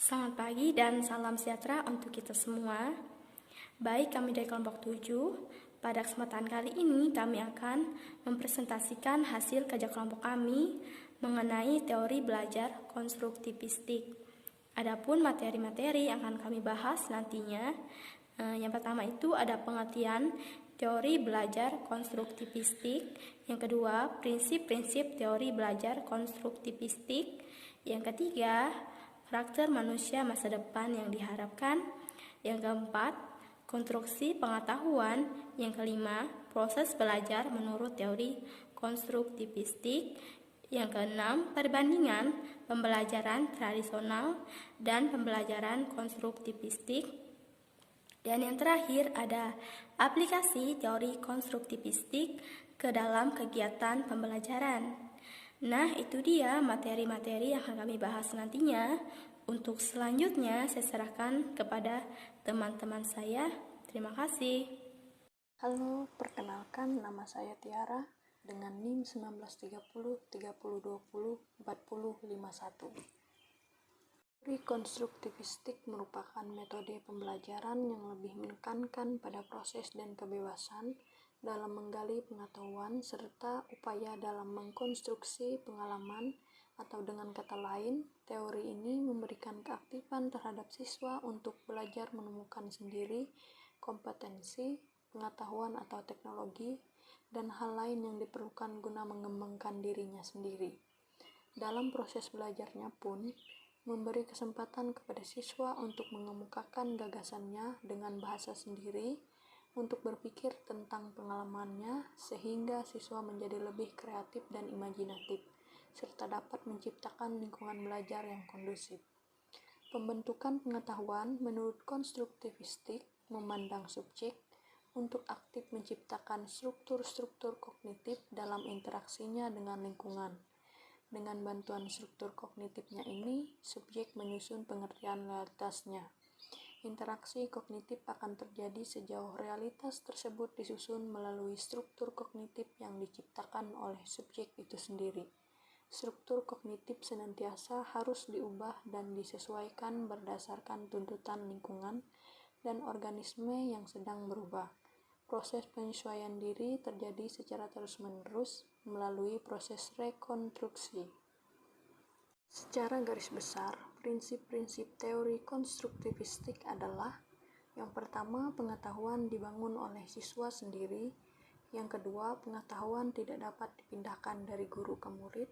Selamat pagi dan salam sejahtera untuk kita semua. Baik, kami dari kelompok 7. Pada kesempatan kali ini kami akan mempresentasikan hasil kerja kelompok kami mengenai teori belajar konstruktivistik. Adapun materi-materi yang akan kami bahas nantinya, yang pertama itu ada pengertian teori belajar konstruktivistik, yang kedua prinsip-prinsip teori belajar konstruktivistik, yang ketiga karakter manusia masa depan yang diharapkan, yang keempat konstruksi pengetahuan, yang kelima proses belajar menurut teori konstruktivistik, yang keenam perbandingan pembelajaran tradisional dan pembelajaran konstruktivistik, dan yang terakhir ada aplikasi teori konstruktivistik ke dalam kegiatan pembelajaran. Nah, itu dia materi-materi yang akan kami bahas nantinya. Untuk selanjutnya saya serahkan kepada teman-teman saya. Terima kasih. Halo, perkenalkan nama saya Tiara dengan NIM 1930 3020 4051. Teori konstruktivistik merupakan metode pembelajaran yang lebih menekankan pada proses dan kebebasan dalam menggali pengetahuan serta upaya dalam mengkonstruksi pengalaman, atau dengan kata lain, teori ini memberikan keaktifan terhadap siswa untuk belajar menemukan sendiri kompetensi, pengetahuan atau teknologi, dan hal lain yang diperlukan guna mengembangkan dirinya sendiri. Dalam proses belajarnya pun, memberi kesempatan kepada siswa untuk mengemukakan gagasannya dengan bahasa sendiri, untuk berpikir tentang pengalamannya sehingga siswa menjadi lebih kreatif dan imajinatif, serta dapat menciptakan lingkungan belajar yang kondusif. Pembentukan pengetahuan menurut konstruktivistik memandang subjek untuk aktif menciptakan struktur-struktur kognitif dalam interaksinya dengan lingkungan. Dengan bantuan struktur kognitifnya ini, subjek menyusun pengertian realitasnya. Interaksi kognitif akan terjadi sejauh realitas tersebut disusun melalui struktur kognitif yang diciptakan oleh subjek itu sendiri. Struktur kognitif senantiasa harus diubah dan disesuaikan berdasarkan tuntutan lingkungan dan organisme yang sedang berubah. Proses penyesuaian diri terjadi secara terus-menerus melalui proses rekonstruksi. Secara garis besar, prinsip-prinsip teori konstruktivistik adalah: yang pertama, pengetahuan dibangun oleh siswa sendiri; yang kedua, pengetahuan tidak dapat dipindahkan dari guru ke murid,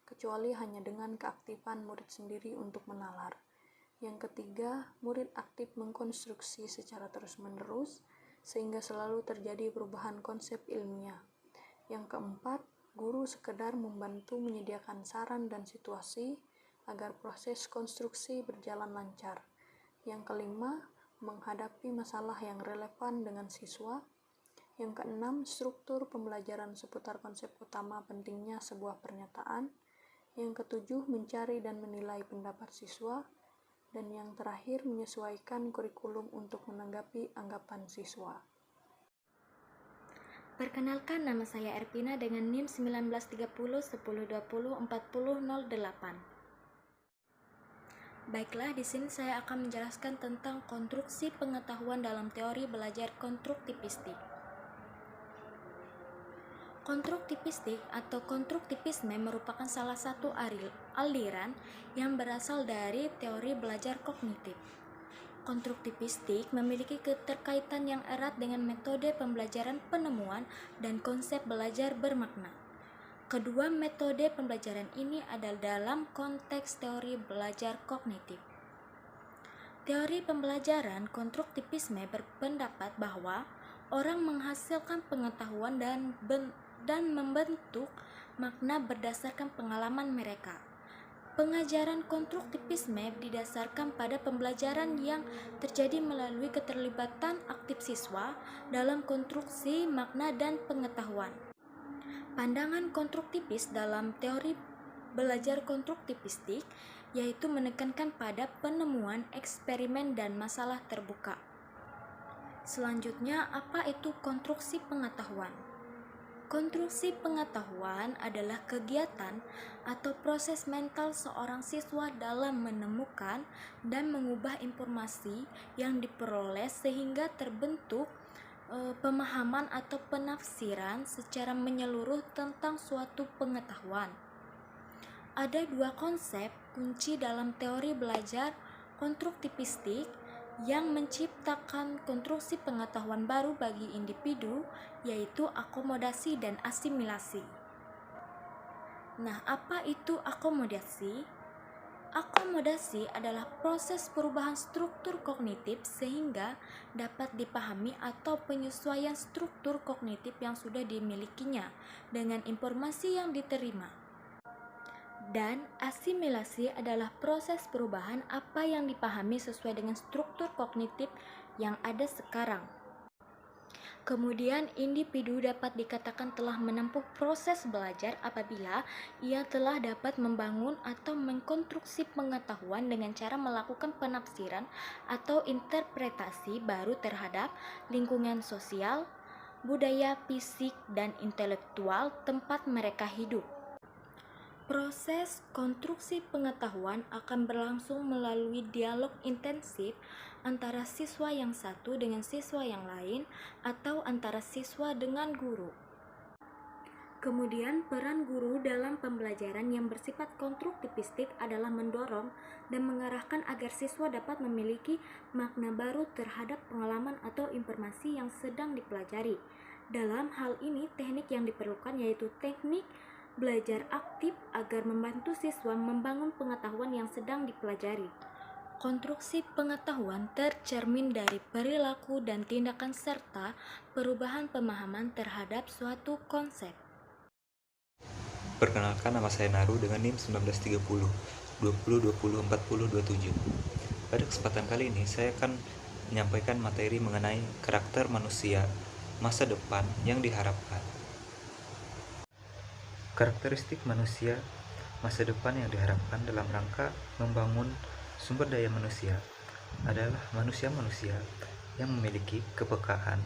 kecuali hanya dengan keaktifan murid sendiri untuk menalar; yang ketiga, murid aktif mengkonstruksi secara terus-menerus, sehingga selalu terjadi perubahan konsep ilmiah; yang keempat, guru sekedar membantu menyediakan saran dan situasi agar proses konstruksi berjalan lancar; yang kelima, menghadapi masalah yang relevan dengan siswa; yang keenam, struktur pembelajaran seputar konsep utama pentingnya sebuah pernyataan; yang ketujuh, mencari dan menilai pendapat siswa; dan yang terakhir, menyesuaikan kurikulum untuk menanggapi anggapan siswa. Perkenalkan, nama saya Erpina dengan NIM 1930 1020 4008. Baiklah, di sini saya akan menjelaskan tentang konstruksi pengetahuan dalam teori belajar konstruktivistik. Konstruktivistik atau konstruktivisme merupakan salah satu aliran yang berasal dari teori belajar kognitif. Konstruktivistik memiliki keterkaitan yang erat dengan metode pembelajaran penemuan dan konsep belajar bermakna. Kedua metode pembelajaran ini adalah dalam konteks teori belajar kognitif. Teori pembelajaran konstruktivisme berpendapat bahwa orang menghasilkan pengetahuan dan membentuk makna berdasarkan pengalaman mereka. Pengajaran konstruktivisme didasarkan pada pembelajaran yang terjadi melalui keterlibatan aktif siswa dalam konstruksi makna dan pengetahuan. Pandangan konstruktivis dalam teori belajar konstruktivistik yaitu menekankan pada penemuan, eksperimen, dan masalah terbuka. Selanjutnya, apa itu konstruksi pengetahuan? Konstruksi pengetahuan adalah kegiatan atau proses mental seorang siswa dalam menemukan dan mengubah informasi yang diperoleh sehingga terbentuk pemahaman atau penafsiran secara menyeluruh tentang suatu pengetahuan. Ada dua konsep kunci dalam teori belajar konstruktivistik yang menciptakan konstruksi pengetahuan baru bagi individu, yaitu akomodasi dan asimilasi. Nah, apa itu akomodasi? Akomodasi adalah proses perubahan struktur kognitif sehingga dapat dipahami atau penyesuaian struktur kognitif yang sudah dimilikinya dengan informasi yang diterima. Dan asimilasi adalah proses perubahan apa yang dipahami sesuai dengan struktur kognitif yang ada sekarang. Kemudian individu dapat dikatakan telah menempuh proses belajar apabila ia telah dapat membangun atau mengkonstruksi pengetahuan dengan cara melakukan penafsiran atau interpretasi baru terhadap lingkungan sosial, budaya, fisik, dan intelektual tempat mereka hidup. Proses konstruksi pengetahuan akan berlangsung melalui dialog intensif antara siswa yang satu dengan siswa yang lain atau antara siswa dengan guru. Kemudian peran guru dalam pembelajaran yang bersifat konstruktivistik adalah mendorong dan mengarahkan agar siswa dapat memiliki makna baru terhadap pengalaman atau informasi yang sedang dipelajari. Dalam hal ini, teknik yang diperlukan yaitu teknik belajar aktif agar membantu siswa membangun pengetahuan yang sedang dipelajari. Konstruksi pengetahuan tercermin dari perilaku dan tindakan serta perubahan pemahaman terhadap suatu konsep. Perkenalkan, nama saya Naru dengan NIM 1930 20 20 40 27. Pada kesempatan kali ini saya akan menyampaikan materi mengenai karakter manusia masa depan yang diharapkan. Karakteristik manusia masa depan yang diharapkan dalam rangka membangun sumber daya manusia adalah manusia-manusia yang memiliki kepekaan,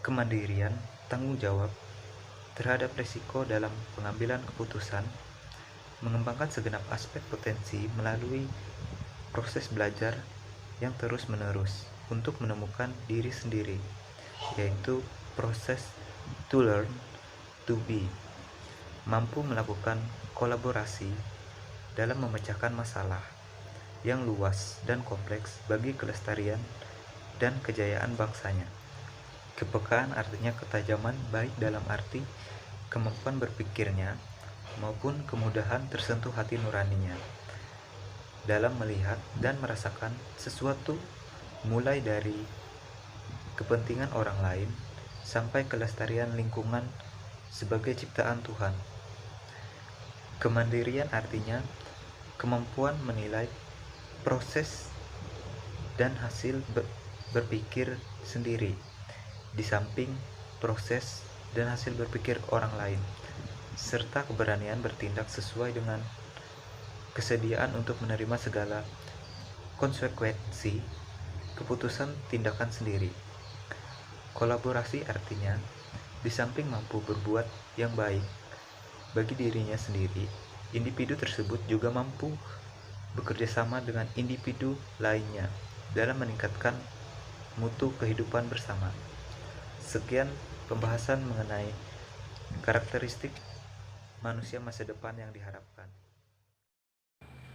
kemandirian, tanggung jawab terhadap risiko dalam pengambilan keputusan, mengembangkan segenap aspek potensi melalui proses belajar yang terus-menerus untuk menemukan diri sendiri, yaitu proses to learn to be, mampu melakukan kolaborasi dalam memecahkan masalah yang luas dan kompleks bagi kelestarian dan kejayaan bangsanya. Kepekaan artinya ketajaman baik dalam arti kemampuan berpikirnya maupun kemudahan tersentuh hati nuraninya dalam melihat dan merasakan sesuatu, mulai dari kepentingan orang lain sampai kelestarian lingkungan sebagai ciptaan Tuhan. Kemandirian artinya kemampuan menilai proses dan hasil berpikir sendiri, di samping proses dan hasil berpikir orang lain, serta keberanian bertindak sesuai dengan kesediaan untuk menerima segala konsekuensi keputusan tindakan sendiri. Kolaborasi artinya di samping mampu berbuat yang baik bagi dirinya sendiri, individu tersebut juga mampu bekerja sama dengan individu lainnya dalam meningkatkan mutu kehidupan bersama. Sekian pembahasan mengenai karakteristik manusia masa depan yang diharapkan.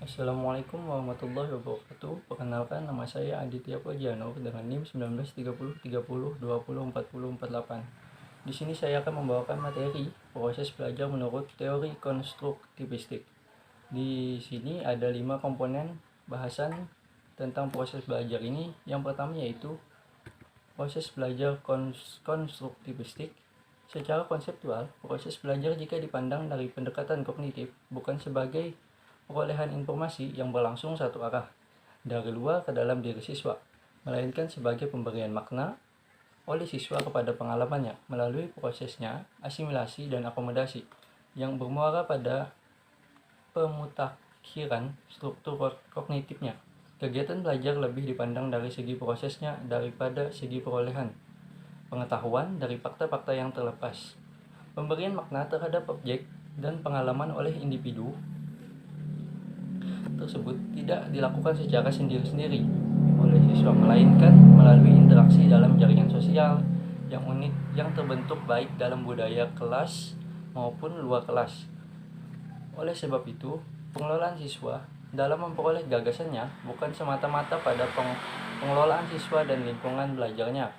Assalamualaikum warahmatullahi wabarakatuh. Perkenalkan, nama saya Aditya Prajanur dengan NIM 1930 30 20 40 48. Di sini saya akan membawakan materi proses belajar menurut teori konstruktivistik. Di sini ada 5 komponen bahasan tentang proses belajar ini. Yang pertama yaitu proses belajar konstruktivistik. Secara konseptual, proses belajar jika dipandang dari pendekatan kognitif bukan sebagai perolehan informasi yang berlangsung satu arah dari luar ke dalam diri siswa, melainkan sebagai pemberian makna oleh siswa kepada pengalamannya melalui prosesnya asimilasi dan akomodasi yang bermuara pada pemutakhiran struktur kognitifnya. Kegiatan belajar lebih dipandang dari segi prosesnya daripada segi perolehan pengetahuan dari fakta-fakta yang terlepas. Pemberian makna terhadap objek dan pengalaman oleh individu tersebut tidak dilakukan secara sendiri-sendiri oleh siswa, melainkan melalui interaksi dalam jaringan sosial yang unik yang terbentuk baik dalam budaya kelas maupun luar kelas. Oleh sebab itu, pengelolaan siswa dalam memperoleh gagasannya bukan semata-mata pada pengelolaan siswa dan lingkungan belajarnya,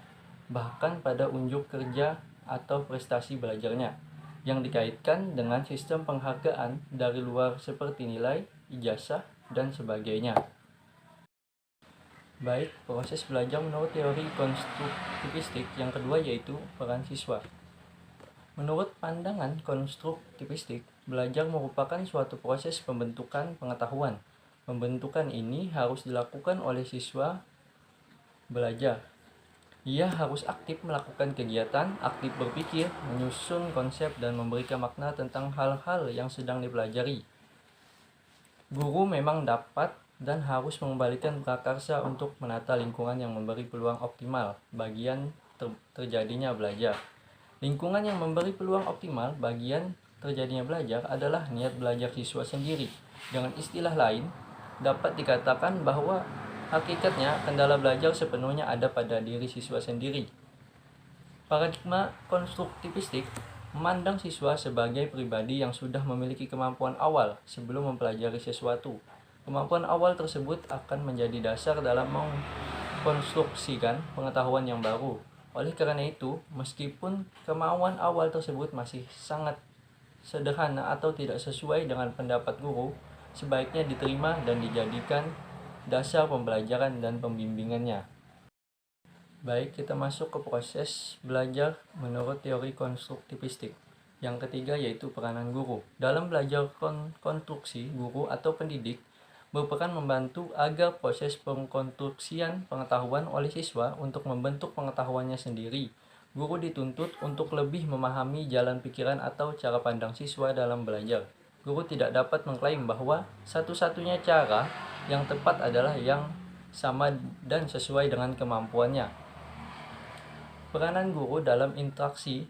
bahkan pada unjuk kerja atau prestasi belajarnya yang dikaitkan dengan sistem penghargaan dari luar seperti nilai, ijazah, dan sebagainya. Baik, proses belajar menurut teori konstruktivistik yang kedua yaitu peran siswa. Menurut pandangan konstruktivistik, belajar merupakan suatu proses pembentukan pengetahuan. Pembentukan ini harus dilakukan oleh siswa belajar. Ia harus aktif melakukan kegiatan, aktif berpikir, menyusun konsep, dan memberikan makna tentang hal-hal yang sedang dipelajari. Guru memang dapat dan harus mengembalikan prakarsa untuk menata lingkungan yang memberi peluang optimal bagian terjadinya belajar. Lingkungan yang memberi peluang optimal bagian terjadinya belajar adalah niat belajar siswa sendiri. Dengan istilah lain, dapat dikatakan bahwa hakikatnya kendala belajar sepenuhnya ada pada diri siswa sendiri. Paradigma konstruktivistik memandang siswa sebagai pribadi yang sudah memiliki kemampuan awal sebelum mempelajari sesuatu. Kemampuan awal tersebut akan menjadi dasar dalam mengkonstruksikan pengetahuan yang baru. Oleh karena itu, meskipun kemauan awal tersebut masih sangat sederhana atau tidak sesuai dengan pendapat guru, sebaiknya diterima dan dijadikan dasar pembelajaran dan pembimbingannya. Baik, kita masuk ke proses belajar menurut teori konstruktivistik. Yang ketiga yaitu peranan guru. Dalam belajar konstruksi, guru atau pendidik berperan membantu agar proses pengkonstruksian pengetahuan oleh siswa untuk membentuk pengetahuannya sendiri. Guru dituntut untuk lebih memahami jalan pikiran atau cara pandang siswa dalam belajar. Guru tidak dapat mengklaim bahwa satu-satunya cara yang tepat adalah yang sama dan sesuai dengan kemampuannya. Peranan guru dalam interaksi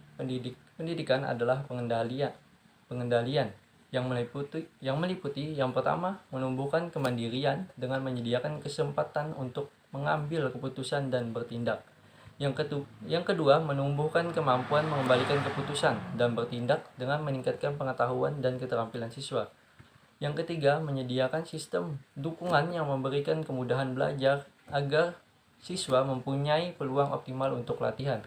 pendidikan adalah pengendalian yang meliputi yang pertama, menumbuhkan kemandirian dengan menyediakan kesempatan untuk mengambil keputusan dan bertindak. Yang kedua, menumbuhkan kemampuan mengembalikan keputusan dan bertindak dengan meningkatkan pengetahuan dan keterampilan siswa. Yang ketiga, menyediakan sistem dukungan yang memberikan kemudahan belajar agar siswa mempunyai peluang optimal untuk latihan.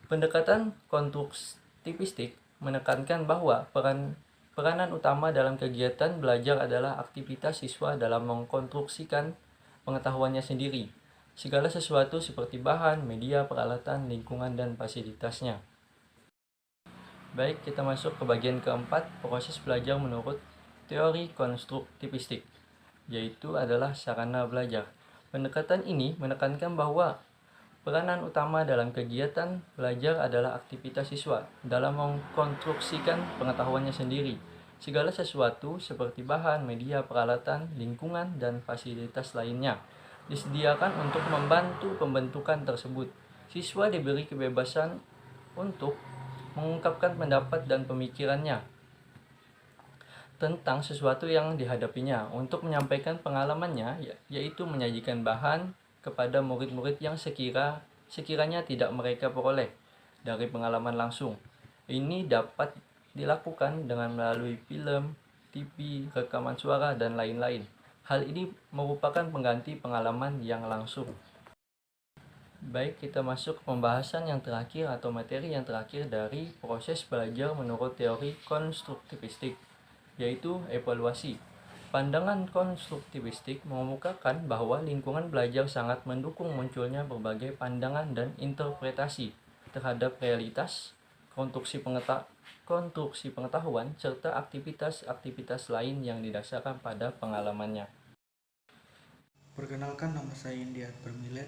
Pendekatan konstruktivistik menekankan bahwa peranan utama dalam kegiatan belajar adalah aktivitas siswa dalam mengkonstruksikan pengetahuannya sendiri. Segala sesuatu seperti bahan, media, peralatan, lingkungan, dan fasilitasnya. Baik, kita masuk ke bagian keempat, proses belajar menurut teori konstruktivistik, yaitu adalah sarana belajar. Pendekatan ini menekankan bahwa peranan utama dalam kegiatan belajar adalah aktivitas siswa dalam mengkonstruksikan pengetahuannya sendiri. Segala sesuatu seperti bahan, media, peralatan, lingkungan, dan fasilitas lainnya disediakan untuk membantu pembentukan tersebut. Siswa diberi kebebasan untuk mengungkapkan pendapat dan pemikirannya tentang sesuatu yang dihadapinya, untuk menyampaikan pengalamannya, yaitu menyajikan bahan kepada murid-murid yang sekiranya tidak mereka peroleh dari pengalaman langsung. Ini dapat dilakukan dengan melalui film, TV, rekaman suara, dan lain-lain. Hal ini merupakan pengganti pengalaman yang langsung. Baik, kita masuk ke pembahasan yang terakhir atau materi yang terakhir dari proses belajar menurut teori konstruktivistik, yaitu evaluasi. Pandangan konstruktivistik mengemukakan bahwa lingkungan belajar sangat mendukung munculnya berbagai pandangan dan interpretasi terhadap realitas, konstruksi pengetahuan, serta aktivitas-aktivitas lain yang didasarkan pada pengalamannya. Perkenalkan, nama saya Indiat Permilet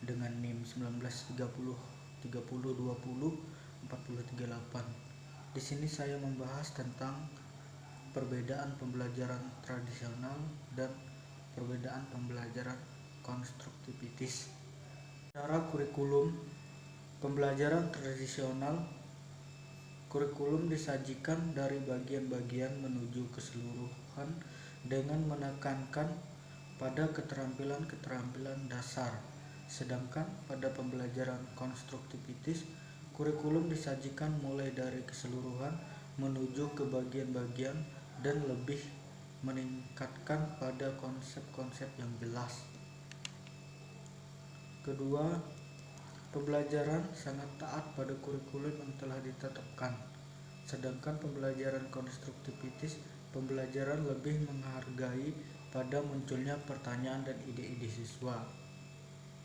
dengan NIM 1930 30 20 4038. Di sini saya membahas tentang perbedaan pembelajaran tradisional dan perbedaan pembelajaran konstruktivitis. Cara kurikulum pembelajaran tradisional Kurikulum disajikan dari bagian-bagian menuju keseluruhan dengan menekankan pada keterampilan-keterampilan dasar. Sedangkan pada pembelajaran konstruktivitis, kurikulum disajikan mulai dari keseluruhan menuju ke bagian-bagian dan lebih meningkatkan pada konsep-konsep yang jelas. Kedua, pembelajaran sangat taat pada kurikulum yang telah ditetapkan. Sedangkan pembelajaran konstruktivitis, pembelajaran lebih menghargai pada munculnya pertanyaan dan ide-ide siswa.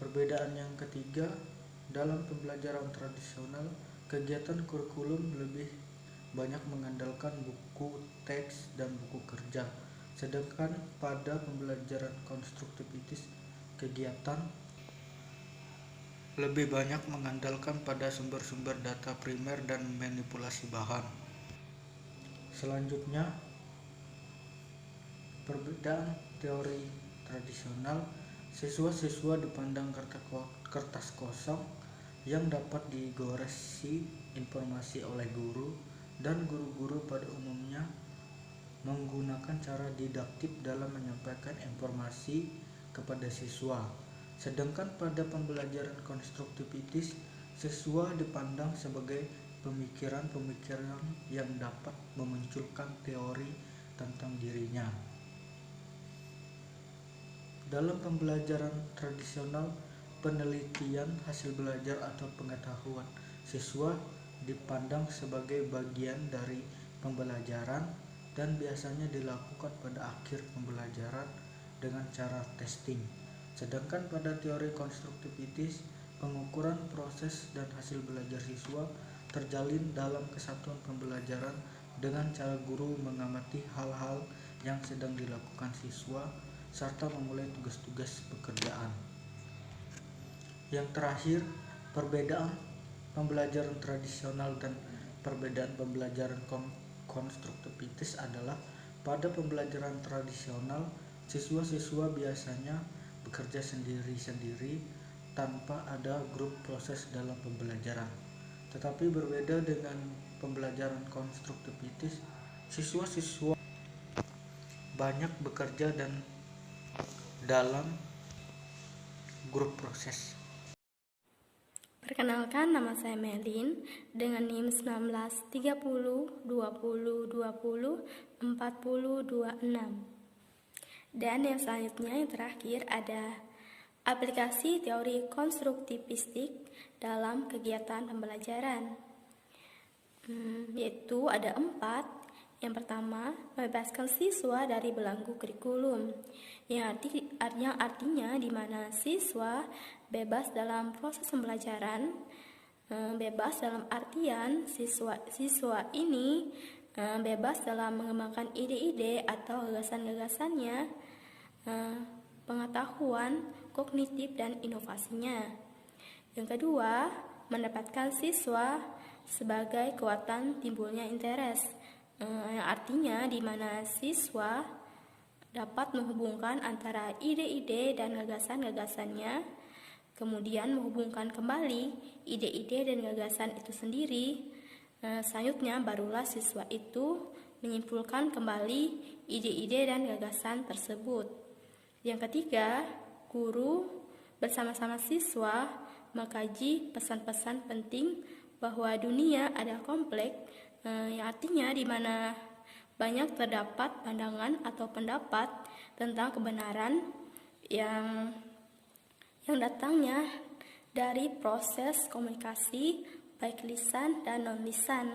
Perbedaan yang ketiga, dalam pembelajaran tradisional, kegiatan kurikulum lebih banyak mengandalkan buku teks dan buku kerja. Sedangkan pada pembelajaran konstruktivitis, kegiatan lebih banyak mengandalkan pada sumber-sumber data primer dan manipulasi bahan. Selanjutnya, perbedaan teori tradisional, siswa-siswa dipandang kertas kosong yang dapat digoresi informasi oleh guru, dan guru-guru pada umumnya menggunakan cara didaktif dalam menyampaikan informasi kepada siswa. Sedangkan pada pembelajaran konstruktivitis, siswa dipandang sebagai pemikiran-pemikiran yang dapat memunculkan teori tentang dirinya. Dalam pembelajaran tradisional, penelitian hasil belajar atau pengetahuan siswa dipandang sebagai bagian dari pembelajaran dan biasanya dilakukan pada akhir pembelajaran dengan cara testing. Sedangkan pada teori konstruktivitis, pengukuran proses dan hasil belajar siswa terjalin dalam kesatuan pembelajaran dengan cara guru mengamati hal-hal yang sedang dilakukan siswa serta memulai tugas-tugas pekerjaan. Yang terakhir, perbedaan pembelajaran tradisional dan perbedaan pembelajaran konstruktivitis adalah pada pembelajaran tradisional, siswa-siswa biasanya bekerja sendiri-sendiri tanpa ada grup proses dalam pembelajaran. Tetapi berbeda dengan pembelajaran konstruktivitis, siswa-siswa banyak bekerja dan dalam grup proses. Perkenalkan, nama saya Melin dengan NIM 1930 20 20 40 26. Dan yang selanjutnya, yang terakhir, ada aplikasi teori konstruktivistik dalam kegiatan pembelajaran, yaitu ada 4. Yang pertama, membebaskan siswa dari belenggu kurikulum, yang artinya di mana siswa bebas dalam proses pembelajaran. Bebas dalam artian siswa ini bebas dalam mengembangkan ide-ide atau gagasan-gagasannya, pengetahuan kognitif dan inovasinya. Yang kedua, mendapatkan siswa sebagai kekuatan timbulnya interest, yang artinya di mana siswa dapat menghubungkan antara ide-ide dan gagasan-gagasannya, kemudian menghubungkan kembali ide-ide dan gagasan itu sendiri. Selanjutnya barulah siswa itu menyimpulkan kembali ide-ide dan gagasan tersebut. Yang ketiga, guru bersama-sama siswa mengkaji pesan-pesan penting bahwa dunia adalah kompleks, yang artinya di mana banyak terdapat pandangan atau pendapat tentang kebenaran yang datangnya dari proses komunikasi baik lisan dan non-lisan.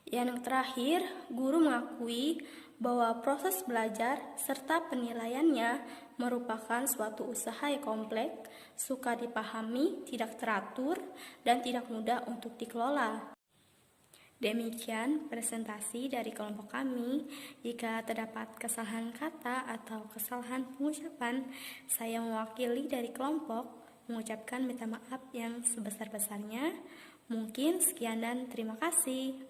Yang terakhir, guru mengakui bahwa proses belajar serta penilaiannya merupakan suatu usaha yang kompleks, sukar dipahami, tidak teratur, dan tidak mudah untuk dikelola. Demikian presentasi dari kelompok kami. Jika terdapat kesalahan kata atau kesalahan pengucapan, saya mewakili dari kelompok mengucapkan minta maaf yang sebesar-besarnya. Mungkin sekian dan terima kasih.